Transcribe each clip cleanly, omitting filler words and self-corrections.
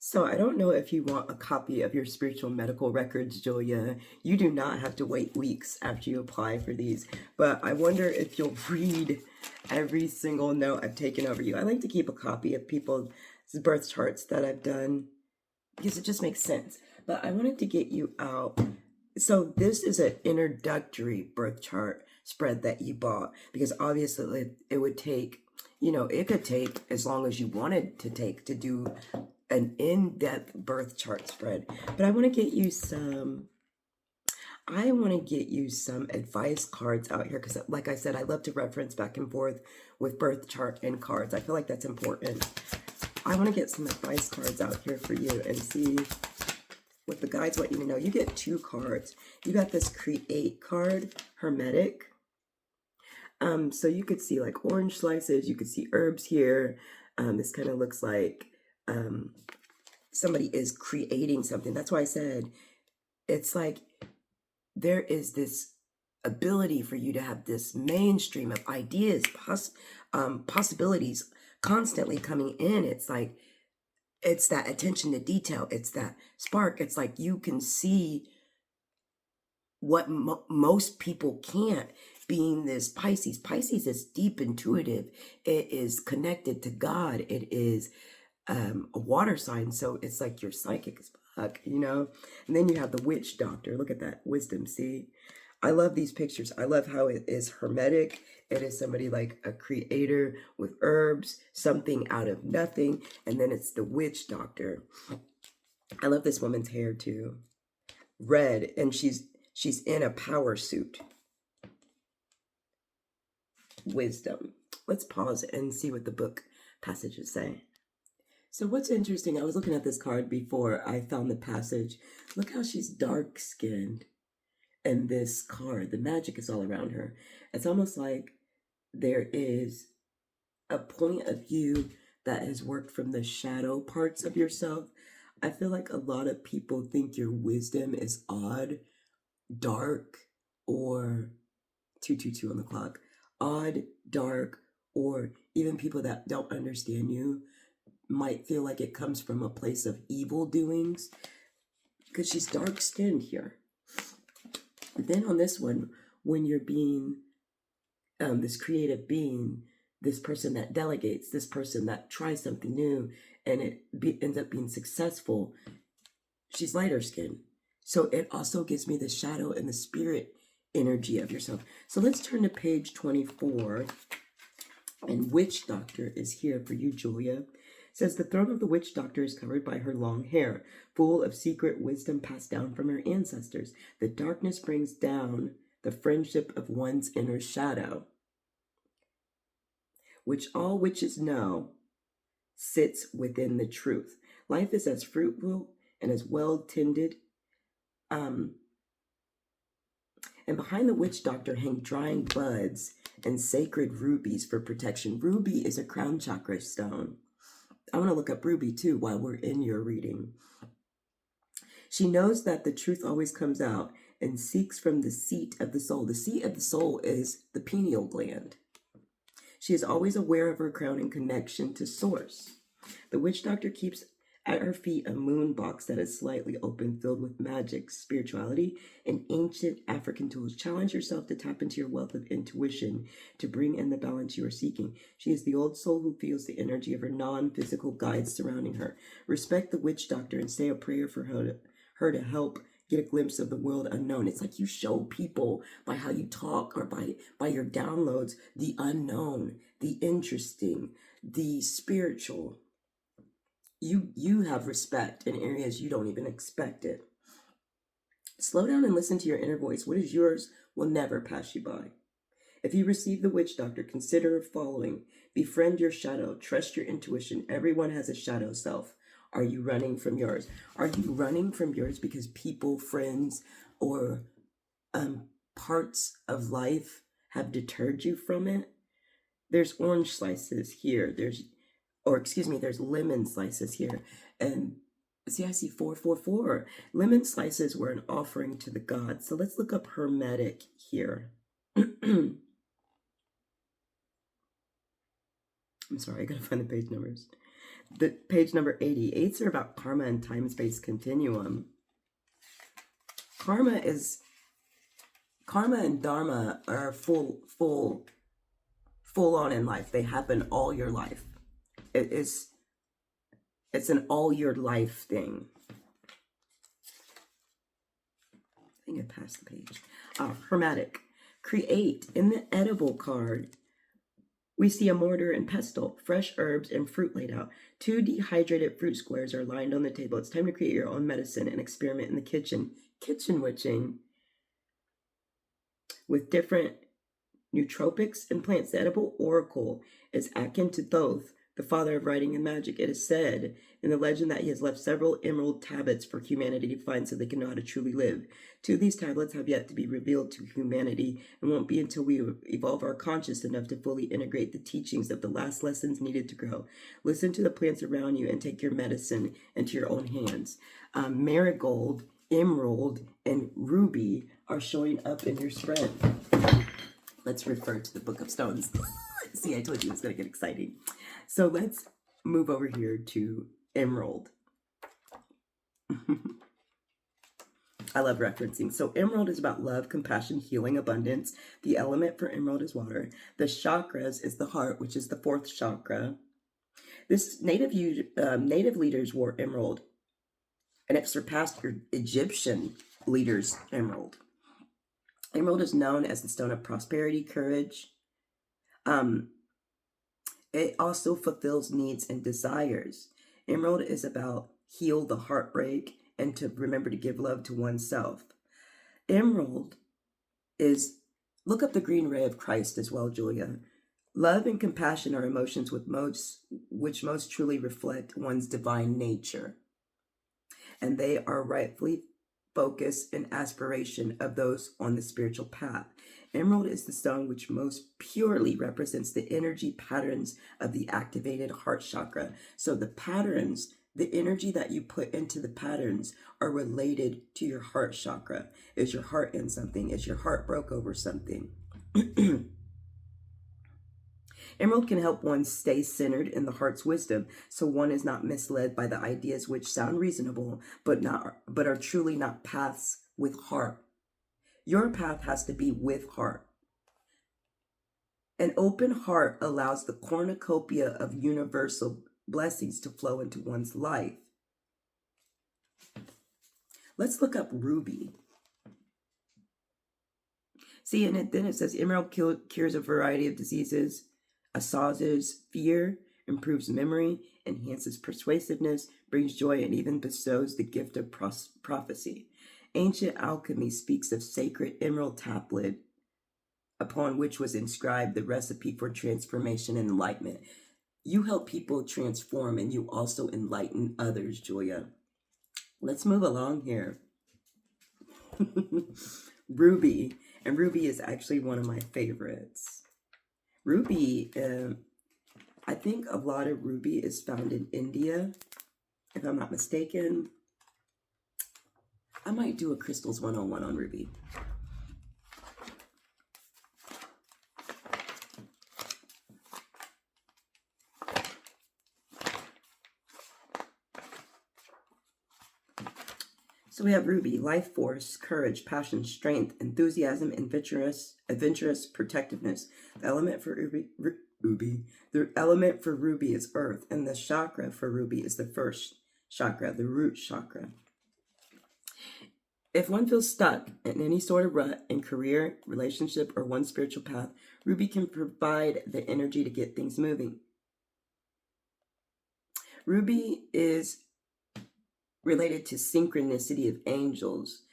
So I don't know if you want a copy of your spiritual medical records, Julia. You do not have to wait weeks after you apply for these, but I wonder if you'll read every single note I've taken over you. I like to keep a copy of people's birth charts that I've done because it just makes sense. But I wanted to get you out. So this is an introductory birth chart spread that you bought because obviously it would take, it could take as long as you wanted to take to do an in-depth birth chart spread. But I want to get you some advice cards out here because, like I said, I love to reference back and forth with birth chart and cards. I feel like that's important. I want to get some advice cards out here for you and see what the guides want you to know. You get 2 cards. You got this Create card, Hermetic. So you could see like orange slices. You could see herbs here. This kind of looks like somebody is creating something. That's why I said it's like there is this ability for you to have this mainstream of ideas, possibilities constantly coming in. It's like, it's that attention to detail. It's that spark. It's like you can see what most people can't, being this Pisces. Pisces is deep intuitive. It is connected to God. It is a water sign. So it's like you're psychic as fuck, And then you have the witch doctor. Look at that wisdom. See, I love these pictures. I love how it is hermetic. It is somebody like a creator with herbs, something out of nothing. And then it's the witch doctor. I love this woman's hair too. Red, and she's in a power suit. Wisdom. Let's pause and see what the book passages say. So what's interesting, I was looking at this card before I found the passage. Look how she's dark skinned. And this card, the magic is all around her. It's almost like there is a point of you that has worked from the shadow parts of yourself. I feel like a lot of people think your wisdom is odd, dark, or 222 on the clock. Odd, dark, or even people that don't understand you might feel like it comes from a place of evil doings because she's dark skinned here. Then on this one, when you're being this creative being, this person that delegates, this person that tries something new, and it ends up being successful, she's lighter skinned. So it also gives me the shadow and the spirit energy of yourself. So let's turn to page 24. And Witch Doctor is here for you, Julia. It says the throne of the witch doctor is covered by her long hair, full of secret wisdom passed down from her ancestors. The darkness brings down the friendship of one's inner shadow, which all witches know sits within the truth. Life is as fruitful and as well tended. And behind the witch doctor hang drying buds and sacred rubies for protection. Ruby is a crown chakra stone. I want to look up ruby too while we're in your reading. She knows that the truth always comes out and seeks from the seat of the soul. The seat of the soul is the pineal gland. She is always aware of her crown and connection to source. The witch doctor keeps at her feet a moon box that is slightly open, filled with magic, spirituality, and ancient African tools. Challenge yourself to tap into your wealth of intuition to bring in the balance you are seeking. She is the old soul who feels the energy of her non-physical guides surrounding her. Respect the witch doctor and say a prayer for her to help get a glimpse of the world unknown. It's like you show people by how you talk or by your downloads the unknown, the interesting, the spiritual. You have respect in areas you don't even expect it. Slow down and listen to your inner voice. What is yours will never pass you by. If you receive the witch doctor, consider following. Befriend your shadow. Trust your intuition. Everyone has a shadow self. Are you running from yours? Are you running from yours because people, friends, or parts of life have deterred you from it? There's orange slices here. There's lemon slices here. And see, I see 444. Lemon slices were an offering to the gods. So let's look up hermetic here. I'm sorry, I gotta find the page numbers. The page number 80. Eights are about karma and time-space continuum. Karma and dharma are full on in life. They happen all your life. It's an all your life thing. I think I passed the page. Hermetic. Create. In the edible card, we see a mortar and pestle, fresh herbs and fruit laid out. 2 dehydrated fruit squares are lined on the table. It's time to create your own medicine and experiment in the kitchen. Kitchen witching with different nootropics and plants. The edible oracle is akin to Thoth, the father of writing and magic. It is said in the legend that he has left several emerald tablets for humanity to find so they can know how to truly live. 2 of these tablets have yet to be revealed to humanity and won't be until we evolve our conscious enough to fully integrate the teachings of the last lessons needed to grow. Listen to the plants around you and take your medicine into your own hands. Marigold, emerald, and ruby are showing up in your spread. Let's refer to the Book of Stones. See, I told you it's going to get exciting. So let's move over here to emerald. I love referencing. So emerald is about love, compassion, healing, abundance. The element for emerald is water. The chakras is the heart, which is the 4th chakra. This native leaders wore emerald, and it surpassed your Egyptian leaders' emerald. Emerald is known as the stone of prosperity, courage. It also fulfills needs and desires. Emerald is about heal the heartbreak and to remember to give love to oneself. Emerald is, look up the green ray of Christ as well, Julia. Love and compassion are emotions which most truly reflect one's divine nature. And they are rightfully focus and aspiration of those on the spiritual path. Emerald is the stone which most purely represents the energy patterns of the activated heart chakra. So the patterns, the energy that you put into the patterns are related to your heart chakra. Is your heart in something? Is your heart broke over something? Emerald can help one stay centered in the heart's wisdom, so one is not misled by the ideas which sound reasonable, but are truly not paths with heart. Your path has to be with heart. An open heart allows the cornucopia of universal blessings to flow into one's life. Let's look up ruby. See, and then it says emerald cures a variety of diseases, assuages fear, improves memory, enhances persuasiveness, brings joy, and even bestows the gift of prophecy. Ancient alchemy speaks of sacred emerald tablet upon which was inscribed the recipe for transformation and enlightenment. You help people transform and you also enlighten others, Julia. Let's move along here. Ruby. And ruby is actually one of my favorites. Ruby, I think a lot of ruby is found in India, if I'm not mistaken. I might do a Crystals 101 on ruby. So we have ruby, life force, courage, passion, strength, enthusiasm, adventurous protectiveness. The element for the element for ruby is earth, and the chakra for ruby is the 1st chakra, the root chakra. If one feels stuck in any sort of rut in career, relationship, or one's spiritual path, ruby can provide the energy to get things moving. Ruby is related to synchronicity of angels.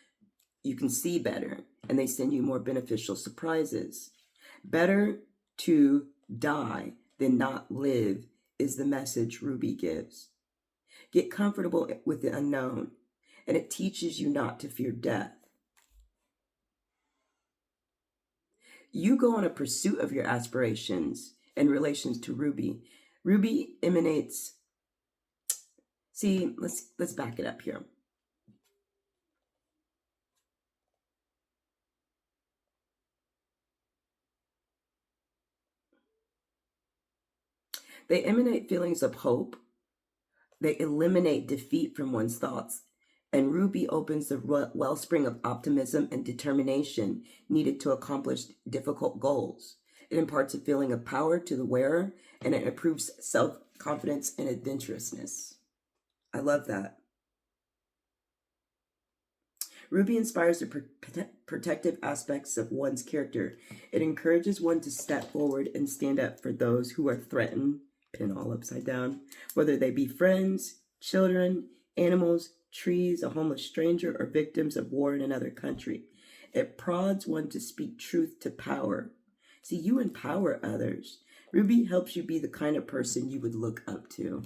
You can see better, and they send you more beneficial surprises. Better to die than not live is the message ruby gives. Get comfortable with the unknown, and it teaches you not to fear death. You go on a pursuit of your aspirations in relations to ruby. Ruby emanates. See, let's back it up here. They emanate feelings of hope, They eliminate defeat from one's thoughts. And Ruby opens the wellspring of optimism and determination needed to accomplish difficult goals. It imparts a feeling of power to the wearer, and it improves self-confidence and adventurousness. I love that. Ruby inspires the protective aspects of one's character. It encourages one to step forward and stand up for those who are threatened, pin all upside down, whether they be friends, children, animals, trees, a homeless stranger, or victims of war in another country. It prods one to speak truth to power. See, you empower others. Ruby helps you be the kind of person you would look up to.